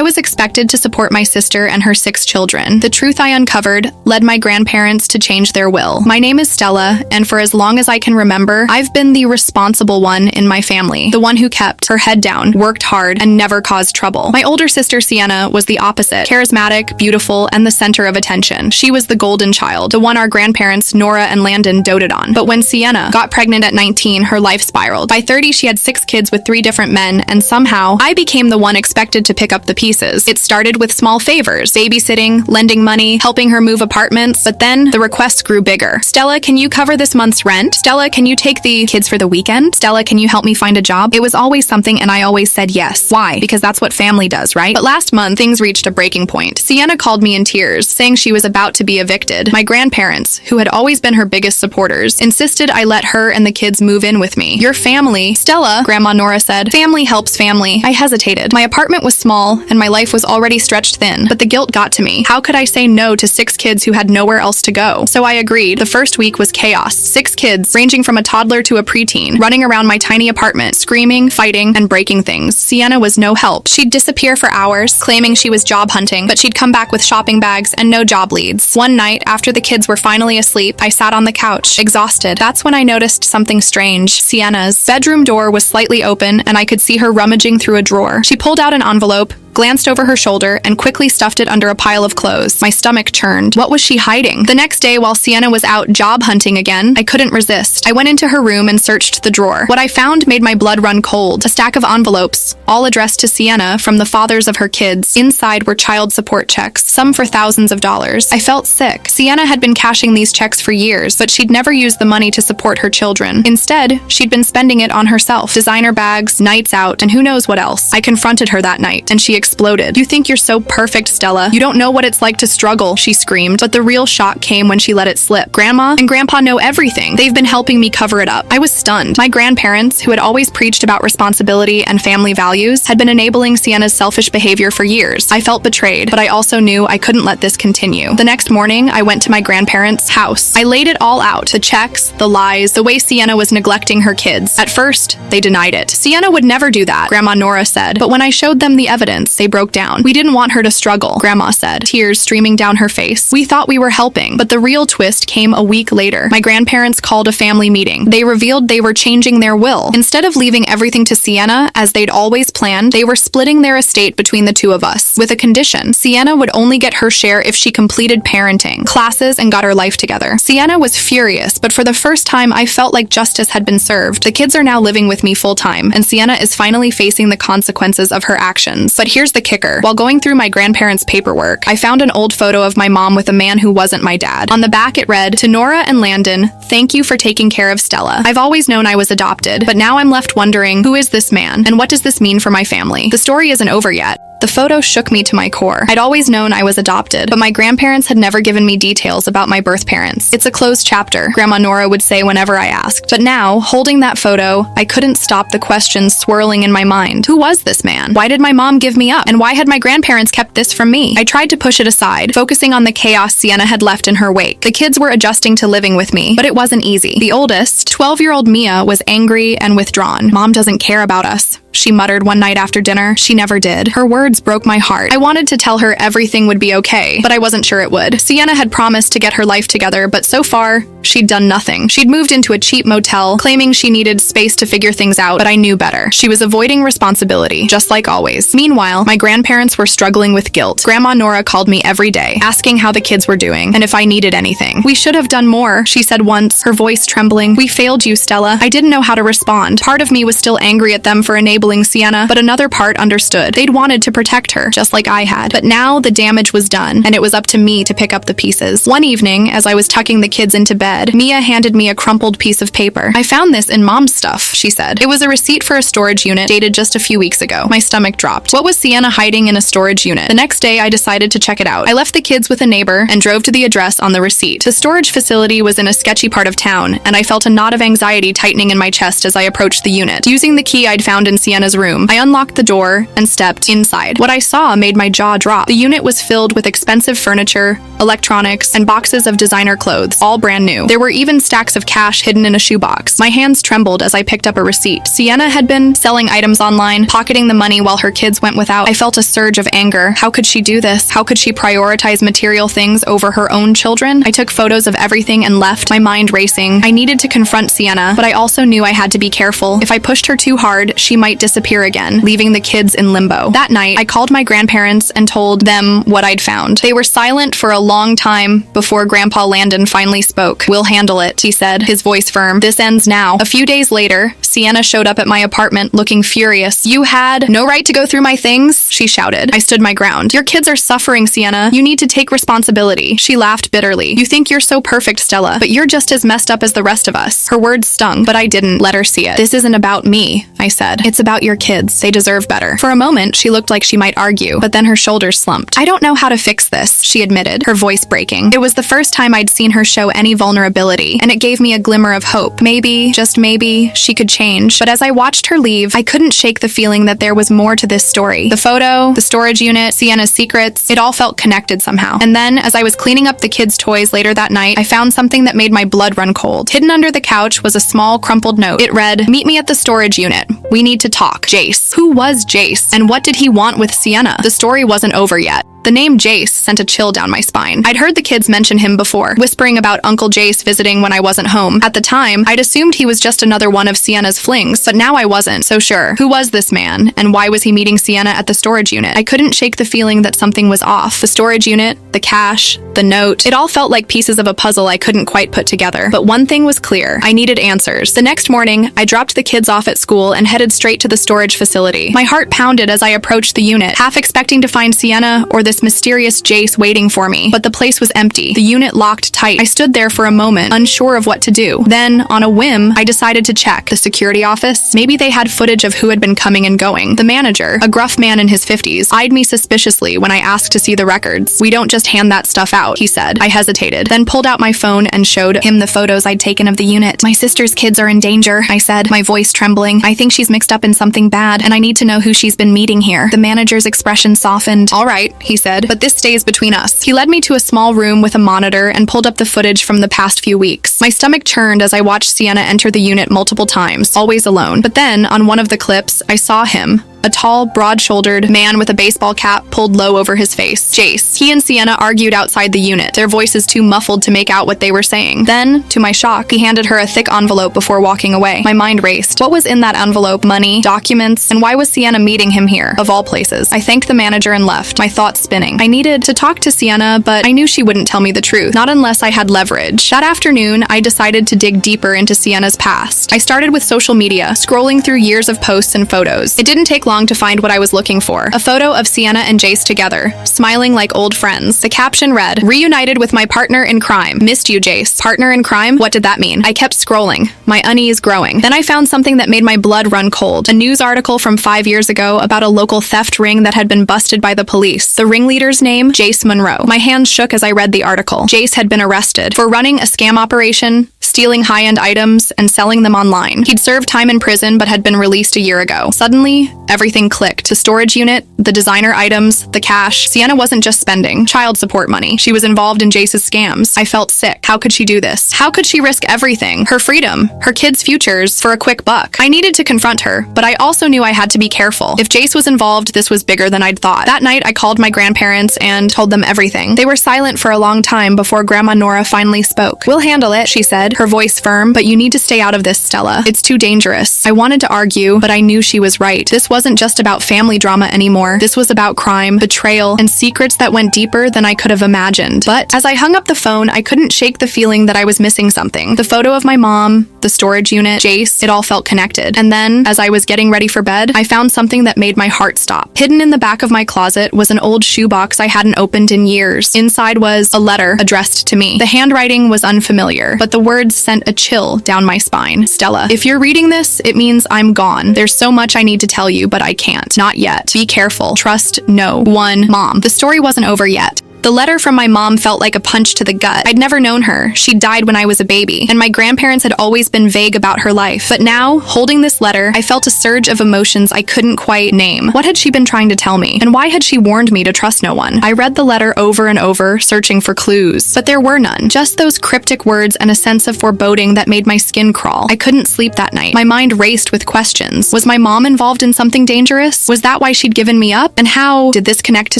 was expected to support my sister and her 6 children. The truth I uncovered led my grandparents to change their will. My name is Stella, and for as long as I can remember, I've been the responsible one in my family. The one who kept her head down, worked hard, and never caused trouble. My older sister, Sienna, was the opposite. Charismatic, beautiful, and the center of attention. She was the golden child, the one our grandparents, Nora and Landon, doted on. But when Sienna got pregnant at 19, her life spiraled. By 30, she had 6 kids with 3 different men, and somehow, I became the one expected to pick up the pieces. It started with small favors, babysitting, lending money, helping her move apartments, but then the requests grew bigger. Stella, can you cover this month's rent? Stella, can you take the kids for the weekend? Stella, can you help me find a job? It was always something, and I always said yes. Why? Because that's what family does, right? But last month, things reached a breaking point. Sienna called me in tears, saying she was about to be evicted. My grandparents, who had always been her biggest supporters, insisted I let her and the kids move in with me. Your family, Stella, Grandma Nora said. Family helps family. I hesitated. My apartment was small, and my life was already stretched thin, but the guilt got to me. How could I say no to 6 kids who had nowhere else to go? So I agreed. The first week was chaos. 6 kids, ranging from a toddler to a preteen, running around my tiny apartment, screaming, fighting, and breaking things. Sienna was no help. She'd disappear for hours, claiming she was job hunting, but she'd come back with shopping bags and no job leads. One night, after the kids were finally asleep, I sat on the couch, exhausted. That's when I noticed something strange. Sienna's bedroom door was slightly open, and I could see her rummaging through a drawer. She pulled out an envelope, glanced over her shoulder, and quickly stuffed it under a pile of clothes. My stomach churned. What was she hiding? The next day, while Sienna was out job hunting again, I couldn't resist. I went into her room and searched the drawer. What I found made my blood run cold. A stack of envelopes, all addressed to Sienna from the fathers of her kids. Inside were child support checks, some for thousands of dollars. I felt sick. Sienna had been cashing these checks for years, but she'd never used the money to support her children. Instead, she'd been spending it on herself. Designer bags, nights out, and who knows what else. I confronted her that night, and she exploded. You think you're so perfect, Stella. You don't know what it's like to struggle, she screamed. But the real shock came when she let it slip. Grandma and Grandpa know everything. They've been helping me cover it up. I was stunned. My grandparents, who had always preached about responsibility and family values, had been enabling Sienna's selfish behavior for years. I felt betrayed, but I also knew I couldn't let this continue. The next morning, I went to my grandparents' house. I laid it all out. The checks, the lies, the way Sienna was neglecting her kids. At first, they denied it. Sienna would never do that, Grandma Nora said. But when I showed them the evidence, they broke down. We didn't want her to struggle, Grandma said, tears streaming down her face. We thought we were helping, but the real twist came a week later. My grandparents called a family meeting. They revealed they were changing their will. Instead of leaving everything to Sienna, as they'd always planned, they were splitting their estate between the 2 of us, with a condition. Sienna would only get her share if she completed parenting, classes, and got her life together. Sienna was furious, but for the first time, I felt like justice had been served. The kids are now living with me full-time, and Sienna is finally facing the consequences of her actions. But here's the kicker. While going through my grandparents' paperwork, I found an old photo of my mom with a man who wasn't my dad. On the back it read, "To Nora and Landon, thank you for taking care of Stella. I've always known I was adopted, but now I'm left wondering, who is this man, and what does this mean for my family?" The story isn't over yet. The photo shook me to my core. I'd always known I was adopted, but my grandparents had never given me details about my birth parents. It's a closed chapter, Grandma Nora would say whenever I asked. But now, holding that photo, I couldn't stop the questions swirling in my mind. Who was this man? Why did my mom give me up? And why had my grandparents kept this from me? I tried to push it aside, focusing on the chaos Sienna had left in her wake. The kids were adjusting to living with me, but it wasn't easy. The oldest, 12-year-old Mia, was angry and withdrawn. Mom doesn't care about us, she muttered one night after dinner. She never did. Her words broke my heart. I wanted to tell her everything would be okay, but I wasn't sure it would. Sienna had promised to get her life together, but so far, she'd done nothing. She'd moved into a cheap motel, claiming she needed space to figure things out, but I knew better. She was avoiding responsibility, just like always. Meanwhile, my grandparents were struggling with guilt. Grandma Nora called me every day, asking how the kids were doing, and if I needed anything. "We should have done more," she said once, her voice trembling. "We failed you, Stella." I didn't know how to respond. Part of me was still angry at them for enabling Sienna, but another part understood. They'd wanted to protect her, just like I had. But now the damage was done, and it was up to me to pick up the pieces. One evening, as I was tucking the kids into bed, Mia handed me a crumpled piece of paper. "I found this in Mom's stuff," she said. It was a receipt for a storage unit dated just a few weeks ago. My stomach dropped. What was Sienna hiding in a storage unit? The next day, I decided to check it out. I left the kids with a neighbor and drove to the address on the receipt. The storage facility was in a sketchy part of town, and I felt a knot of anxiety tightening in my chest as I approached the unit. Using the key I'd found in Sienna's Sienna's room. I unlocked the door and stepped inside. What I saw made my jaw drop. The unit was filled with expensive furniture, electronics, and boxes of designer clothes, all brand new. There were even stacks of cash hidden in a shoebox. My hands trembled as I picked up a receipt. Sienna had been selling items online, pocketing the money while her kids went without. I felt a surge of anger. How could she do this? How could she prioritize material things over her own children? I took photos of everything and left, my mind racing. I needed to confront Sienna, but I also knew I had to be careful. If I pushed her too hard, she might disappear again, leaving the kids in limbo. That night, I called my grandparents and told them what I'd found. They were silent for a long time before Grandpa Landon finally spoke. "We'll handle it," he said, his voice firm. "This ends now." A few days later, Sienna showed up at my apartment looking furious. "You had no right to go through my things," she shouted. I stood my ground. "Your kids are suffering, Sienna. You need to take responsibility." She laughed bitterly. "You think you're so perfect, Stella, but you're just as messed up as the rest of us." Her words stung, but I didn't let her see it. "This isn't about me," I said. "It's about your kids. They deserve better." For a moment, she looked like she might argue, but then her shoulders slumped. "I don't know how to fix this," she admitted, her voice breaking. It was the first time I'd seen her show any vulnerability, and it gave me a glimmer of hope. Maybe, just maybe, she could change. But as I watched her leave, I couldn't shake the feeling that there was more to this story. The photo, the storage unit, Sienna's secrets, it all felt connected somehow. And then, as I was cleaning up the kids' toys later that night, I found something that made my blood run cold. Hidden under the couch was a small, crumpled note. It read, "Meet me at the storage unit. We need to talk. Jace." Who was Jace? And what did he want with Sienna? The story wasn't over yet. The name Jace sent a chill down my spine. I'd heard the kids mention him before, whispering about Uncle Jace visiting when I wasn't home. At the time, I'd assumed he was just another one of Sienna's flings, but now I wasn't so sure. Who was this man, and why was he meeting Sienna at the storage unit? I couldn't shake the feeling that something was off. The storage unit, the cash, the note, it all felt like pieces of a puzzle I couldn't quite put together. But one thing was clear. I needed answers. The next morning, I dropped the kids off at school and headed straight to the storage facility. My heart pounded as I approached the unit, half expecting to find Sienna or this mysterious Jace waiting for me. But the place was empty, the unit locked tight. I stood there for a moment, unsure of what to do. Then, on a whim, I decided to check the security office. Maybe they had footage of who had been coming and going. The manager, a gruff man in his 50s, eyed me suspiciously when I asked to see the records. "We don't just hand that stuff out," he said. I hesitated, then pulled out my phone and showed him the photos I'd taken of the unit. "My sister's kids are in danger," I said, my voice trembling. "I think she's mixed up in something bad, and I need to know who she's been meeting here." The manager's expression softened. "All right," he said, "but this stays between us." He led me to a small room with a monitor and pulled up the footage from the past few weeks. My stomach churned as I watched Sienna enter the unit multiple times, always alone. But then, on one of the clips, I saw him. A tall, broad-shouldered man with a baseball cap pulled low over his face. Jace. He and Sienna argued outside the unit, their voices too muffled to make out what they were saying. Then, to my shock, he handed her a thick envelope before walking away. My mind raced. What was in that envelope? Money? Documents? And why was Sienna meeting him here, of all places? I thanked the manager and left, my thoughts spinning. I needed to talk to Sienna, but I knew she wouldn't tell me the truth, not unless I had leverage. That afternoon, I decided to dig deeper into Sienna's past. I started with social media, scrolling through years of posts and photos. It didn't take long to find what I was looking for. A photo of Sienna and Jace together, smiling like old friends. The caption read, "Reunited with my partner in crime. Missed you, Jace." Partner in crime? What did that mean? I kept scrolling, my unease growing. Then I found something that made my blood run cold. A news article from 5 years ago about a local theft ring that had been busted by the police. The ringleader's name? Jace Monroe. My hands shook as I read the article. Jace had been arrested for running a scam operation, stealing high-end items, and selling them online. He'd served time in prison but had been released a year ago. Suddenly, everything clicked. The storage unit, the designer items, the cash. Sienna wasn't just spending child support money. She was involved in Jace's scams. I felt sick. How could she do this? How could she risk everything? Her freedom, her kids' futures, for a quick buck? I needed to confront her, but I also knew I had to be careful. If Jace was involved, this was bigger than I'd thought. That night, I called my grandparents and told them everything. They were silent for a long time before Grandma Nora finally spoke. "We'll handle it," she said, her voice firm, "but you need to stay out of this, Stella. It's too dangerous." I wanted to argue, but I knew she was right. This wasn't just about family drama anymore. This was about crime, betrayal, and secrets that went deeper than I could have imagined. But as I hung up the phone, I couldn't shake the feeling that I was missing something. The photo of my mom, the storage unit, Jace, it all felt connected. And then, as I was getting ready for bed, I found something that made my heart stop. Hidden in the back of my closet was an old shoebox I hadn't opened in years. Inside was a letter addressed to me. The handwriting was unfamiliar, but the words sent a chill down my spine. "Stella, if you're reading this, it means I'm gone. There's so much I need to tell you, but I can't. Not yet. Be careful. Trust no one. Mom." The story wasn't over yet. The letter from my mom felt like a punch to the gut. I'd never known her. She died when I was a baby, and my grandparents had always been vague about her life. But now, holding this letter, I felt a surge of emotions I couldn't quite name. What had she been trying to tell me? And why had she warned me to trust no one? I read the letter over and over, searching for clues. But there were none. Just those cryptic words and a sense of foreboding that made my skin crawl. I couldn't sleep that night. My mind raced with questions. Was my mom involved in something dangerous? Was that why she'd given me up? And how did this connect to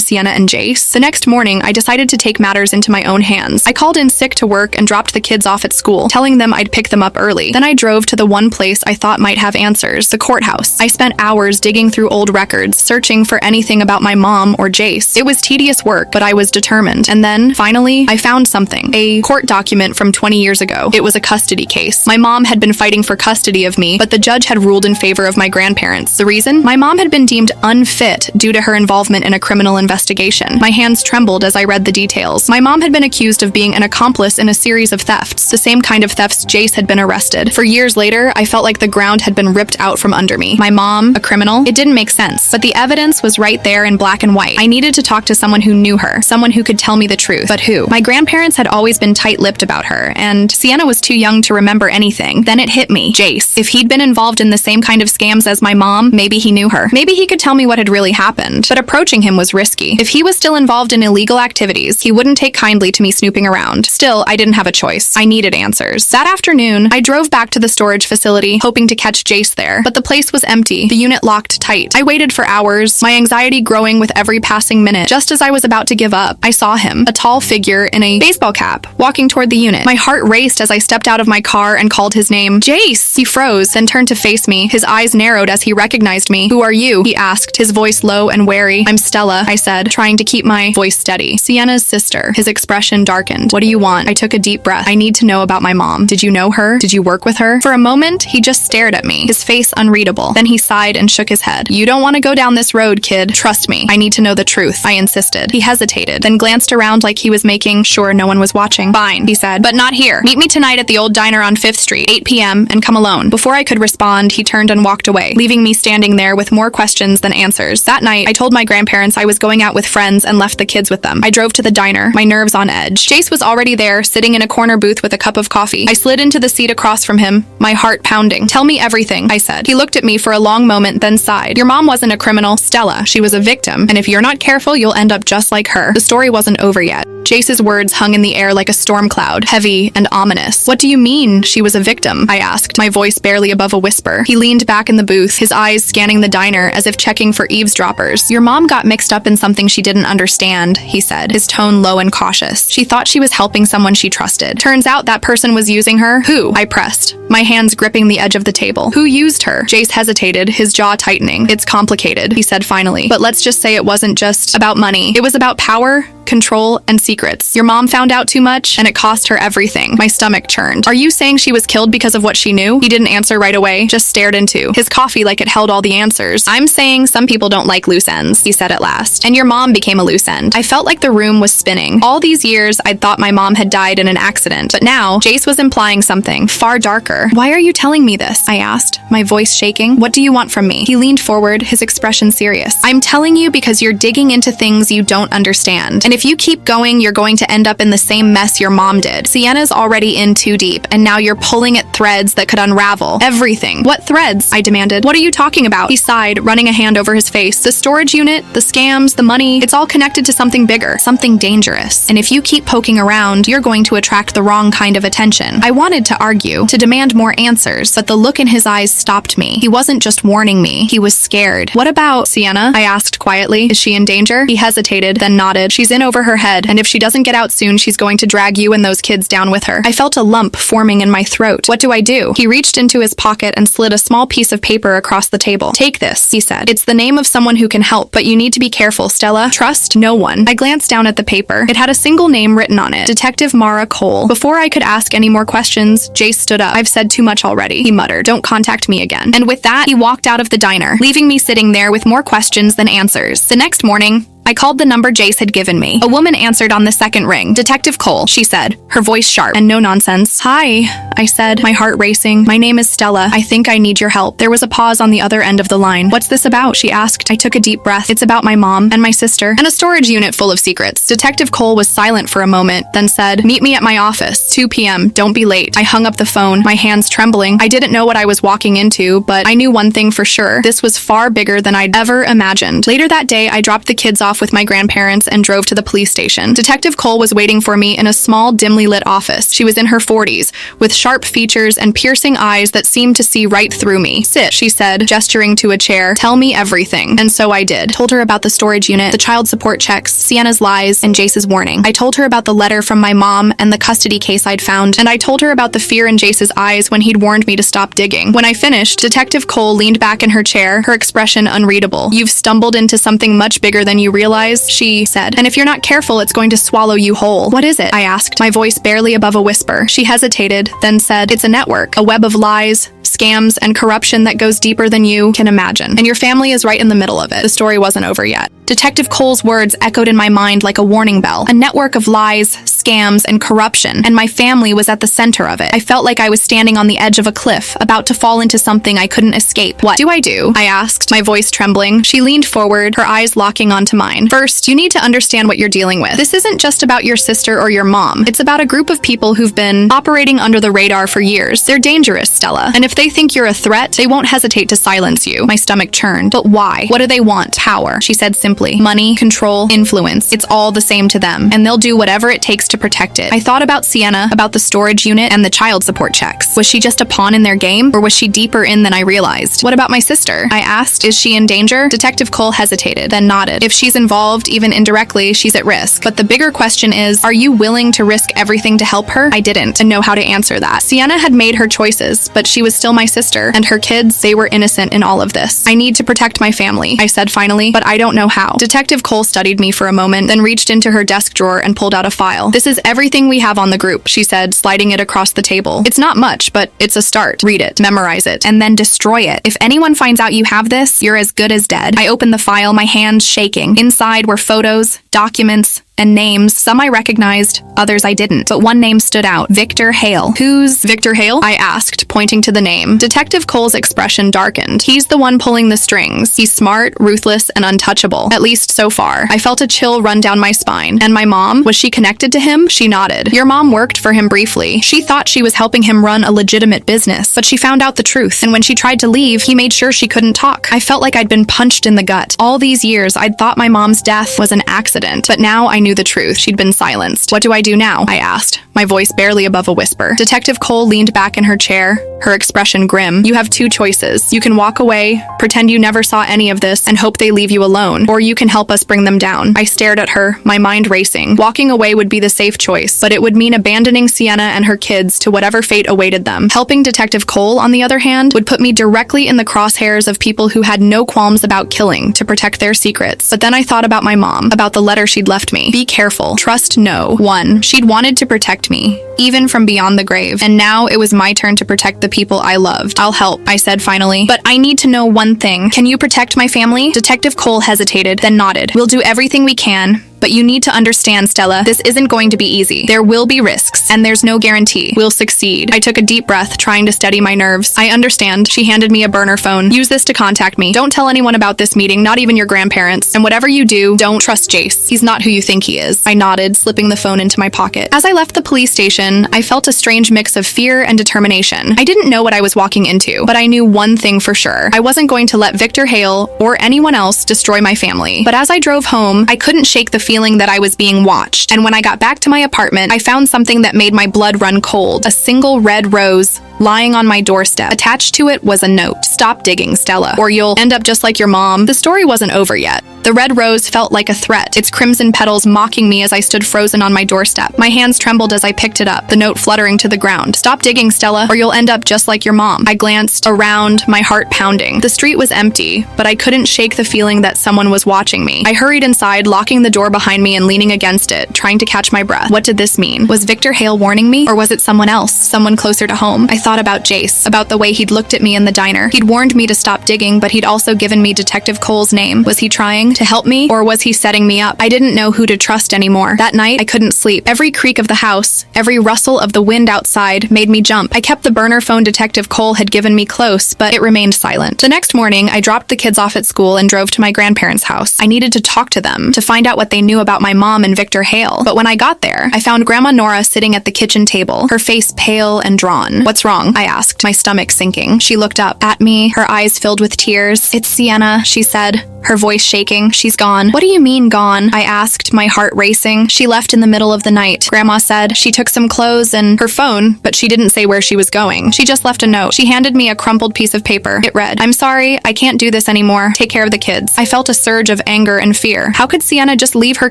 Sienna and Jace? The next morning, I decided to take matters into my own hands. I called in sick to work and dropped the kids off at school, telling them I'd pick them up early. Then I drove to the one place I thought might have answers, the courthouse. I spent hours digging through old records, searching for anything about my mom or Jace. It was tedious work, but I was determined. And then, finally, I found something. A court document from 20 years ago. It was a custody case. My mom had been fighting for custody of me, but the judge had ruled in favor of my grandparents. The reason? My mom had been deemed unfit due to her involvement in a criminal investigation. My hands trembled as I read the details. My mom had been accused of being an accomplice in a series of thefts, the same kind of thefts Jace had been arrested. For years later, I felt like the ground had been ripped out from under me. My mom, a criminal? It didn't make sense, but the evidence was right there in black and white. I needed to talk to someone who knew her, someone who could tell me the truth. But who? My grandparents had always been tight-lipped about her, and Sienna was too young to remember anything. Then it hit me. Jace. If he'd been involved in the same kind of scams as my mom, maybe he knew her. Maybe he could tell me what had really happened. But approaching him was risky. If he was still involved in illegal activities, he wouldn't take kindly to me snooping around. Still, I didn't have a choice. I needed answers. That afternoon, I drove back to the storage facility, hoping to catch Jace there, but the place was empty, the unit locked tight. I waited for hours, my anxiety growing with every passing minute. Just as I was about to give up, I saw him, a tall figure in a baseball cap, walking toward the unit. My heart raced as I stepped out of my car and called his name. Jace! He froze, then turned to face me. His eyes narrowed as he recognized me. Who are you? He asked, his voice low and wary. I'm Stella, I said, trying to keep my voice steady. Sienna's sister. His expression darkened. What do you want? I took a deep breath. I need to know about my mom. Did you know her? Did you work with her? For a moment, he just stared at me, his face unreadable. Then he sighed and shook his head. You don't want to go down this road, kid. Trust me. I need to know the truth. I insisted. He hesitated, then glanced around like he was making sure no one was watching. Fine, he said, but not here. Meet me tonight at the old diner on 5th Street, 8 p.m., and come alone. Before I could respond, he turned and walked away, leaving me standing there with more questions than answers. That night, I told my grandparents I was going out with friends and left the kids with them. I drove to the diner, my nerves on edge. Jace was already there, sitting in a corner booth with a cup of coffee. I slid into the seat across from him, my heart pounding. Tell me everything, I said. He looked at me for a long moment, then sighed. Your mom wasn't a criminal, Stella. She was a victim, and if you're not careful, you'll end up just like her. The story wasn't over yet. Jace's words hung in the air like a storm cloud, heavy and ominous. What do you mean she was a victim? I asked, my voice barely above a whisper. He leaned back in the booth, his eyes scanning the diner as if checking for eavesdroppers. Your mom got mixed up in something she didn't understand, he said, his tone low and cautious. She thought she was helping someone she trusted. Turns out that person was using her. Who? I pressed, my hands gripping the edge of the table. Who used her? Jace hesitated, his jaw tightening. It's complicated, he said finally. But let's just say it wasn't just about money. It was about power, control, and secrets. Your mom found out too much, and it cost her everything. My stomach churned. Are you saying she was killed because of what she knew? He didn't answer right away, just stared into his coffee like it held all the answers. I'm saying some people don't like loose ends, he said at last. And your mom became a loose end. I felt like the room was spinning. All these years, I'd thought my mom had died in an accident, but now, Jace was implying something far darker. Why are you telling me this? I asked, my voice shaking. What do you want from me? He leaned forward, his expression serious. I'm telling you because you're digging into things you don't understand. And if you keep going, you're going to end up in the same mess your mom did. Sienna's already in too deep, and now you're pulling at threads that could unravel everything. What threads? I demanded. What are you talking about? He sighed, running a hand over his face. The storage unit, the scams, the money, it's all connected to something bigger, something dangerous. And if you keep poking around, you're going to attract the wrong kind of attention. I wanted to argue, to demand more answers, but the look in his eyes stopped me. He wasn't just warning me, he was scared. What about Sienna? I asked quietly. Is she in danger? He hesitated, then nodded. She's in over her head, and if she doesn't get out soon, she's going to drag you and those kids down with her. I felt a lump forming in my throat. What do I do? He reached into his pocket and slid a small piece of paper across the table. Take this, he said. It's the name of someone who can help, but you need to be careful, Stella. Trust no one. I glanced down at the paper. It had a single name written on it. Detective Mara Cole. Before I could ask any more questions, Jace stood up. I've said too much already, he muttered. Don't contact me again. And with that, he walked out of the diner, leaving me sitting there with more questions than answers. The next morning, I called the number Jace had given me. A woman answered on the second ring. Detective Cole, she said, her voice sharp and no nonsense. Hi, I said, my heart racing. My name is Stella. I think I need your help. There was a pause on the other end of the line. What's this about? She asked. I took a deep breath. It's about my mom and my sister and a storage unit full of secrets. Detective Cole was silent for a moment, then said, meet me at my office, 2 p.m. Don't be late. I hung up the phone, my hands trembling. I didn't know what I was walking into, but I knew one thing for sure. This was far bigger than I'd ever imagined. Later that day, I dropped the kids off with my grandparents and drove to the police station. Detective Cole was waiting for me in a small, dimly lit office. She was in her 40s, with sharp features and piercing eyes that seemed to see right through me. Sit, she said, gesturing to a chair. Tell me everything. And so I did. Told her about the storage unit, the child support checks, Sienna's lies, and Jace's warning. I told her about the letter from my mom and the custody case I'd found, and I told her about the fear in Jace's eyes when he'd warned me to stop digging. When I finished, Detective Cole leaned back in her chair, her expression unreadable. You've stumbled into something much bigger than you realize, she said. And if you're not careful, it's going to swallow you whole. What is it? I asked, my voice barely above a whisper. She hesitated, then said, it's a network, a web of lies, scams, and corruption that goes deeper than you can imagine. And your family is right in the middle of it. The story wasn't over yet. Detective Cole's words echoed in my mind like a warning bell. A network of lies, scams, and corruption, and my family was at the center of it. I felt like I was standing on the edge of a cliff, about to fall into something I couldn't escape. What do I do? I asked, my voice trembling. She leaned forward, her eyes locking onto mine. First, you need to understand what you're dealing with. This isn't just about your sister or your mom. It's about a group of people who've been operating under the radar for years. They're dangerous, Stella. And if they think you're a threat, they won't hesitate to silence you. My stomach churned. But why? What do they want? Power, she said simply. Money, control, influence. It's all the same to them, and they'll do whatever it takes to protect it. I thought about Sienna, about the storage unit, and the child support checks. Was she just a pawn in their game, or was she deeper in than I realized? What about my sister? I asked. Is she in danger? Detective Cole hesitated, then nodded. If she's involved, even indirectly, she's at risk. But the bigger question is, are you willing to risk everything to help her? I didn't, and know how to answer that. Sienna had made her choices, but she was still my sister, and her kids, they were innocent in all of this. I need to protect my family, I said finally, but I don't know how. Detective Cole studied me for a moment, then reached into her desk drawer and pulled out a file. This is everything we have on the group, she said, sliding it across the table. It's not much, but it's a start. Read it, memorize it, and then destroy it. If anyone finds out you have this, you're as good as dead. I opened the file, my hands shaking. Inside were photos, documents, and names. Some I recognized, others I didn't. But one name stood out. Victor Hale. Who's Victor Hale? I asked, pointing to the name. Detective Cole's expression darkened. He's the one pulling the strings. He's smart, ruthless, and untouchable. At least so far. I felt a chill run down my spine. And my mom? Was she connected to him? She nodded. Your mom worked for him briefly. She thought she was helping him run a legitimate business, but she found out the truth. And when she tried to leave, he made sure she couldn't talk. I felt like I'd been punched in the gut. All these years, I'd thought my mom's death was an accident, but now I knew the truth. She'd been silenced. What do I do now? I asked, my voice barely above a whisper. Detective Cole leaned back in her chair, her expression grim. You have two choices. You can walk away, pretend you never saw any of this, and hope they leave you alone, or you can help us bring them down. I stared at her, my mind racing. Walking away would be the safe choice, but it would mean abandoning Sienna and her kids to whatever fate awaited them. Helping Detective Cole, on the other hand, would put me directly in the crosshairs of people who had no qualms about killing to protect their secrets. But then I thought about my mom, about the letter she'd left me. Be careful. Trust no one. She'd wanted to protect me, even from beyond the grave, and now it was my turn to protect the people I loved. I'll help, I said finally, but I need to know one thing. Can you protect my family? Detective Cole hesitated, then nodded. We'll do everything we can. But you need to understand, Stella, this isn't going to be easy. There will be risks, and there's no guarantee we'll succeed. I took a deep breath, trying to steady my nerves. I understand. She handed me a burner phone. Use this to contact me. Don't tell anyone about this meeting, not even your grandparents. And whatever you do, don't trust Jace. He's not who you think he is. I nodded, slipping the phone into my pocket. As I left the police station, I felt a strange mix of fear and determination. I didn't know what I was walking into, but I knew one thing for sure. I wasn't going to let Victor Hale or anyone else destroy my family. But as I drove home, I couldn't shake the feeling that I was being watched. And when I got back to my apartment, I found something that made my blood run cold. A single red rose lying on my doorstep. Attached to it was a note. Stop digging, Stella, or you'll end up just like your mom. The story wasn't over yet. The red rose felt like a threat, its crimson petals mocking me as I stood frozen on my doorstep. My hands trembled as I picked it up, the note fluttering to the ground. Stop digging, Stella, or you'll end up just like your mom. I glanced around, my heart pounding. The street was empty, but I couldn't shake the feeling that someone was watching me. I hurried inside, locking the door behind me and leaning against it, trying to catch my breath. What did this mean? Was Victor Hale warning me, or was it someone else, someone closer to home? I thought about Jace, about the way he'd looked at me in the diner. He'd warned me to stop digging, but he'd also given me Detective Cole's name. Was he trying to help me, or was he setting me up? I didn't know who to trust anymore. That night, I couldn't sleep. Every creak of the house, every rustle of the wind outside made me jump. I kept the burner phone Detective Cole had given me close, but it remained silent. The next morning, I dropped the kids off at school and drove to my grandparents' house. I needed to talk to them, to find out what they knew about my mom and Victor Hale. But when I got there, I found Grandma Nora sitting at the kitchen table, her face pale and drawn. "What's wrong?" I asked, my stomach sinking. She looked up at me, her eyes filled with tears. "It's Sienna," she said, her voice shaking. "She's gone." "What do you mean gone?" I asked, my heart racing. "She left in the middle of the night," Grandma said. "She took some clothes and her phone, but she didn't say where she was going. She just left a note." She handed me a crumpled piece of paper. It read, "I'm sorry, I can't do this anymore. Take care of the kids." I felt a surge of anger and fear. How could Sienna just leave her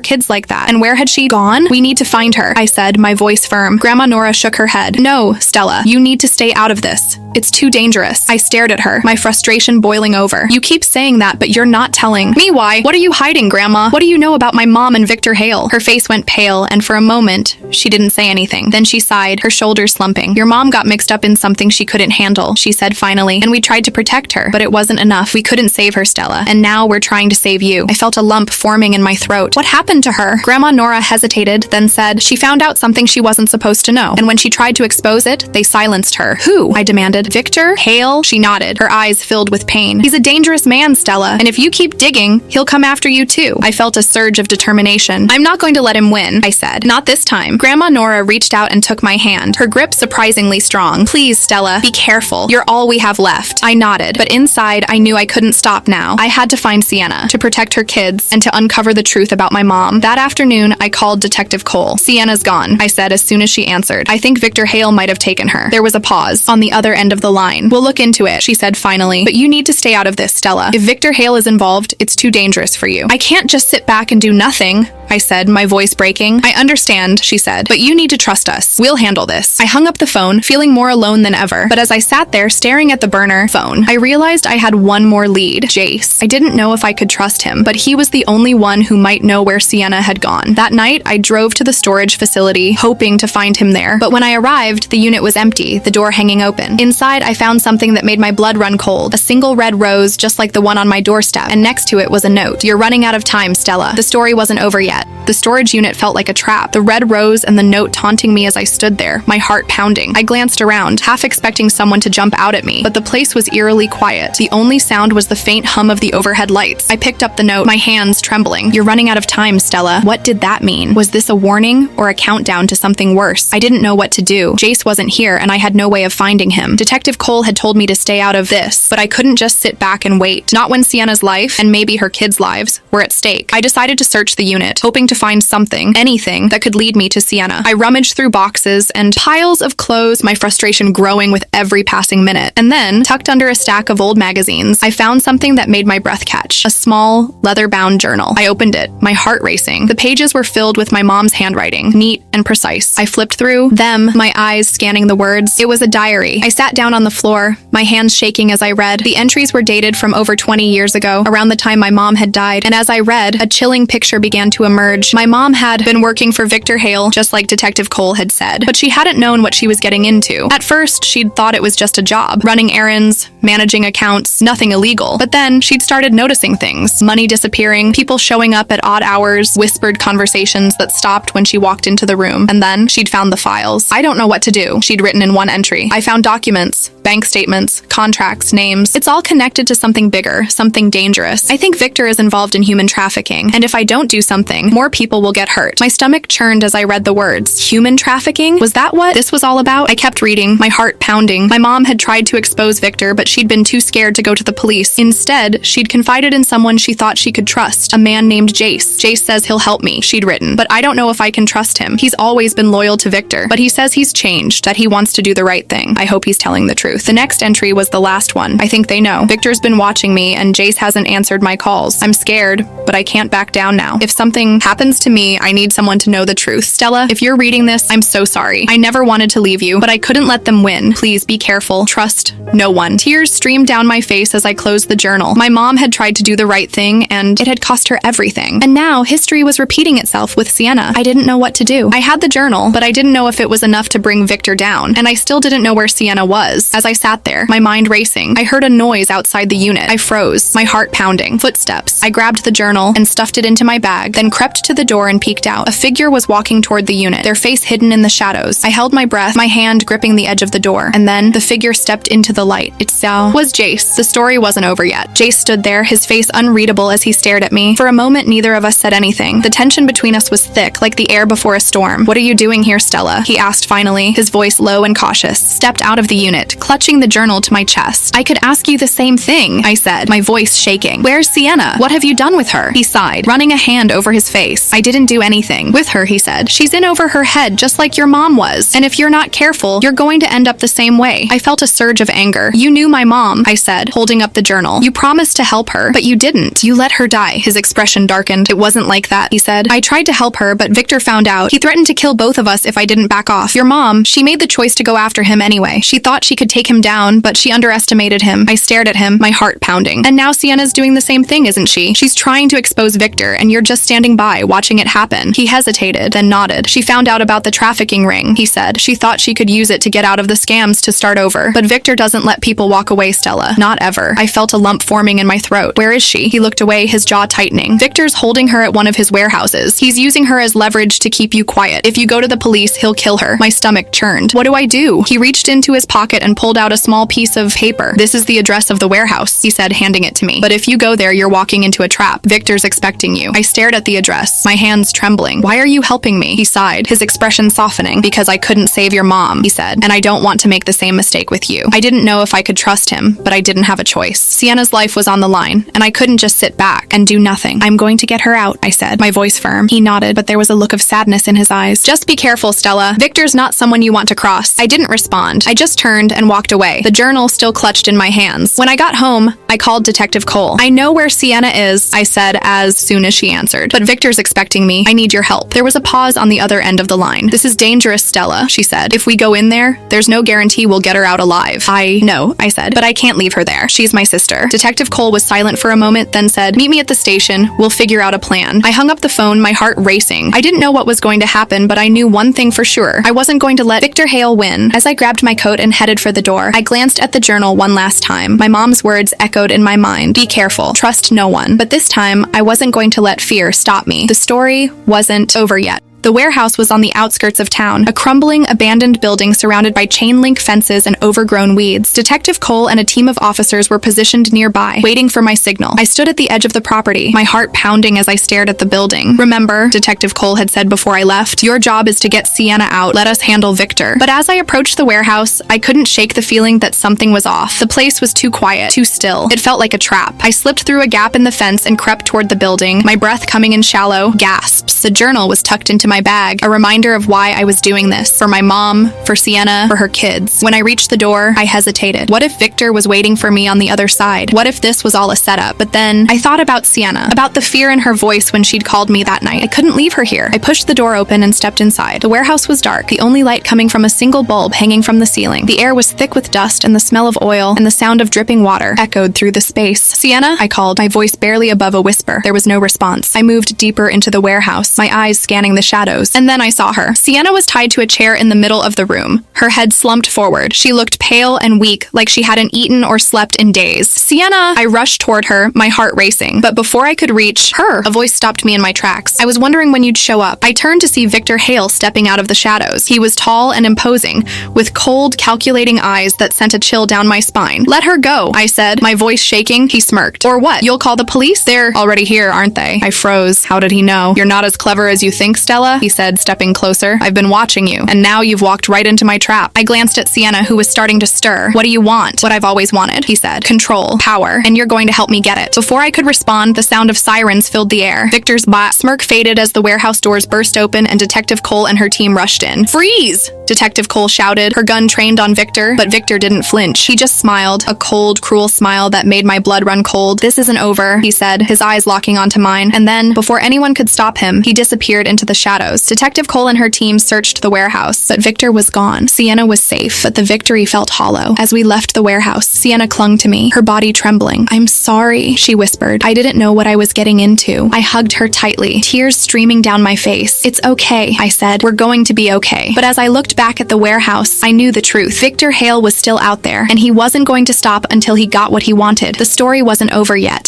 kids like that? And where had she gone? "We need to find her," I said, my voice firm. Grandma Nora shook her head. "No, Stella, you need to stay out of this. It's too dangerous." I stared at her, my frustration boiling over. "You keep saying that, but you're not telling me why. What are you hiding, Grandma? What do you know about my mom and Victor Hale?" Her face went pale, and for a moment, she didn't say anything. Then she sighed, her shoulders slumping. "Your mom got mixed up in something she couldn't handle," she said finally, "and we tried to protect her, but it wasn't enough. We couldn't save her, Stella, and now we're trying to save you." I felt a lump forming in my throat. "What happened to her?" Grandma Nora hesitated, then said, "She found out something she wasn't supposed to know, and when she tried to expose it, they silenced her." "Who?" I demanded. "Victor Hale?" She nodded, her eyes filled with pain. "He's a dangerous man, Stella, and if you keep digging, he'll come after you too." I felt a surge of determination. "I'm not going to let him win," I said. "Not this time." Grandma Nora reached out and took my hand, her grip surprisingly strong. "Please, Stella, be careful. You're all we have left." I nodded, but inside I knew I couldn't stop now. I had to find Sienna, to protect her kids, and to uncover the truth about my mom. That afternoon, I called Detective Cole. "Sienna's gone," I said as soon as she answered. "I think Victor Hale might have taken her." There was a pause on the other end of the line. "We'll look into it," she said finally. "But you need to stay out of this, Stella. If Victor Hale is involved, it's too dangerous for you." "I can't just sit back and do nothing," I said, my voice breaking. "I understand," she said, "but you need to trust us. We'll handle this." I hung up the phone, feeling more alone than ever. But as I sat there staring at the burner phone, I realized I had one more lead. Jace. I didn't know if I could trust him, but he was the only one who might know where Sienna had gone. That night, I drove to the storage facility, hoping to find him there. But when I arrived, the unit was empty, the door hanging open. Inside, I found something that made my blood run cold. A single red rose, just like the one on my doorstep. And next to it was a note. "You're running out of time, Stella. The story wasn't over yet." The storage unit felt like a trap, the red rose and the note taunting me as I stood there, my heart pounding. I glanced around, half expecting someone to jump out at me, but the place was eerily quiet. The only sound was the faint hum of the overhead lights. I picked up the note, my hands trembling. "You're running out of time, Stella." What did that mean? Was this a warning or a countdown to something worse? I didn't know what to do. Jace wasn't here, and I had no way of finding him. Detective Cole had told me to stay out of this, but I couldn't just sit back and wait. Not when Sienna's life, and maybe her kids' lives, were at stake. I decided to search the unit, hoping to find something, anything, that could lead me to Sienna. I rummaged through boxes and piles of clothes, my frustration growing with every passing minute. And then, tucked under a stack of old magazines, I found something that made my breath catch. A small, leather-bound journal. I opened it, my heart racing. The pages were filled with my mom's handwriting, neat and precise. I flipped through them, my eyes scanning the words. It was a diary. I sat down on the floor, my hands shaking as I read. The entries were dated from over 20 years ago, around the time my mom had died. And as I read, a chilling picture began to emerge. My mom had been working for Victor Hale, just like Detective Cole had said, but she hadn't known what she was getting into. At first, she'd thought it was just a job, running errands, managing accounts, nothing illegal. But then she'd started noticing things, money disappearing, people showing up at odd hours, whispered conversations that stopped when she walked into the room. And then she'd found the files. "I don't know what to do," she'd written in one entry. "I found documents, bank statements, contracts, names. It's all connected to something bigger, something dangerous. I think Victor is involved in human trafficking, and if I don't do something, more people will get hurt." My stomach churned as I read the words. Human trafficking? Was that what this was all about? I kept reading, my heart pounding. My mom had tried to expose Victor, but she'd been too scared to go to the police. Instead, she'd confided in someone she thought she could trust, a man named Jace. "Jace says he'll help me," she'd written, "but I don't know if I can trust him. He's always been loyal to Victor, but he says he's changed, that he wants to do the right thing. I hope he's telling the truth." The next entry was the last one. "I think they know. Victor's been watching me, and Jace hasn't answered my calls. I'm scared, but I can't back down now. If something something happens to me, I need someone to know the truth. Stella, if you're reading this, I'm so sorry. I never wanted to leave you, but I couldn't let them win. Please be careful. Trust no one. Tears streamed down my face as I closed the journal. My mom had tried to do the right thing, and it had cost her everything. And now history was repeating itself with Sienna. I didn't know what to do. I had the journal, but I didn't know if it was enough to bring Victor down, and I still didn't know where Sienna was. As I sat there, my mind racing, I heard a noise outside the unit. I froze, my heart pounding. Footsteps. I grabbed the journal and stuffed it into my bag, then crept to the door and peeked out. A figure was walking toward the unit, their face hidden in the shadows. I held my breath, my hand gripping the edge of the door, and then the figure stepped into the light. It was Jace. The story wasn't over yet. Jace stood there, his face unreadable as he stared at me. For a moment, neither of us said anything. The tension between us was thick, like the air before a storm. What are you doing here, Stella? He asked finally, his voice low and cautious. Stepped out of the unit, clutching the journal to my chest. I could ask you the same thing, I said, my voice shaking. Where's Sienna? What have you done with her? He sighed, running a hand over his face. I didn't do anything. With her, he said. She's in over her head, just like your mom was. And if you're not careful, you're going to end up the same way. I felt a surge of anger. You knew my mom, I said, holding up the journal. You promised to help her, but you didn't. You let her die. His expression darkened. It wasn't like that, he said. I tried to help her, but Victor found out. He threatened to kill both of us if I didn't back off. Your mom, she made the choice to go after him anyway. She thought she could take him down, but she underestimated him. I stared at him, my heart pounding. And now Sienna's doing the same thing, isn't she? She's trying to expose Victor, and you're just standing by, watching it happen. He hesitated, then nodded. She found out about the trafficking ring, he said. She thought she could use it to get out of the scams to start over. But Victor doesn't let people walk away, Stella. Not ever. I felt a lump forming in my throat. Where is she? He looked away, his jaw tightening. Victor's holding her at one of his warehouses. He's using her as leverage to keep you quiet. If you go to the police, he'll kill her. My stomach churned. What do I do? He reached into his pocket and pulled out a small piece of paper. This is the address of the warehouse, he said, handing it to me. But if you go there, you're walking into a trap. Victor's expecting you. I stared at the address, my hands trembling. Why are you helping me? He sighed, his expression softening. Because I couldn't save your mom, he said, and I don't want to make the same mistake with you. I didn't know if I could trust him, but I didn't have a choice. Sienna's life was on the line, and I couldn't just sit back and do nothing. I'm going to get her out, I said, my voice firm. He nodded, but there was a look of sadness in his eyes. Just be careful, Stella. Victor's not someone you want to cross. I didn't respond. I just turned and walked away, the journal still clutched in my hands. When I got home, I called Detective Cole. I know where Sienna is, I said as soon as she answered. But Victor's expecting me. I need your help. There was a pause on the other end of the line. This is dangerous, Stella, she said. If we go in there, there's no guarantee we'll get her out alive. I know, I said, but I can't leave her there. She's my sister. Detective Cole was silent for a moment, then said, meet me at the station. We'll figure out a plan. I hung up the phone, my heart racing. I didn't know what was going to happen, but I knew one thing for sure. I wasn't going to let Victor Hale win. As I grabbed my coat and headed for the door, I glanced at the journal one last time. My mom's words echoed in my mind. Be careful. Trust no one. But this time, I wasn't going to let fear stop me. The story wasn't over yet. The warehouse was on the outskirts of town, a crumbling, abandoned building surrounded by chain-link fences and overgrown weeds. Detective Cole and a team of officers were positioned nearby, waiting for my signal. I stood at the edge of the property, my heart pounding as I stared at the building. Remember, Detective Cole had said before I left, your job is to get Sienna out. Let us handle Victor. But as I approached the warehouse, I couldn't shake the feeling that something was off. The place was too quiet, too still. It felt like a trap. I slipped through a gap in the fence and crept toward the building, my breath coming in shallow gasps. The journal was tucked into my bag, a reminder of why I was doing this. For my mom, for Sienna, for her kids. When I reached the door, I hesitated. What if Victor was waiting for me on the other side? What if this was all a setup? But then, I thought about Sienna, about the fear in her voice when she'd called me that night. I couldn't leave her here. I pushed the door open and stepped inside. The warehouse was dark, the only light coming from a single bulb hanging from the ceiling. The air was thick with dust, and the smell of oil and the sound of dripping water echoed through the space. Sienna, I called, my voice barely above a whisper. There was no response. I moved deeper into the warehouse, my eyes scanning the shadows. And then I saw her. Sienna was tied to a chair in the middle of the room, her head slumped forward. She looked pale and weak, like she hadn't eaten or slept in days. Sienna! I rushed toward her, my heart racing. But before I could reach her, a voice stopped me in my tracks. I was wondering when you'd show up. I turned to see Victor Hale stepping out of the shadows. He was tall and imposing, with cold, calculating eyes that sent a chill down my spine. Let her go, I said, my voice shaking. He smirked. Or what? You'll call the police? They're already here, aren't they? I froze. How did he know? You're not as clever as you think, Stella, he said, stepping closer. I've been watching you, and now you've walked right into my trap. I glanced at Sienna, who was starting to stir. What do you want? What I've always wanted, he said. Control, power, and you're going to help me get it. Before I could respond, the sound of sirens filled the air. Victor's smirk faded as the warehouse doors burst open and Detective Cole and her team rushed in. Freeze! Detective Cole shouted, her gun trained on Victor, but Victor didn't flinch. He just smiled, a cold, cruel smile that made my blood run cold. "This isn't over," he said, his eyes locking onto mine. And then, before anyone could stop him, he disappeared into the shadows. Detective Cole and her team searched the warehouse, but Victor was gone. Sienna was safe, but the victory felt hollow. As we left the warehouse, Sienna clung to me, her body trembling. "I'm sorry," she whispered. I didn't know what I was getting into. I hugged her tightly, tears streaming down my face. "It's okay," I said. "We're going to be okay." But as I looked back at the warehouse, I knew the truth. Victor Hale was still out there, and he wasn't going to stop until he got what he wanted. The story wasn't over yet.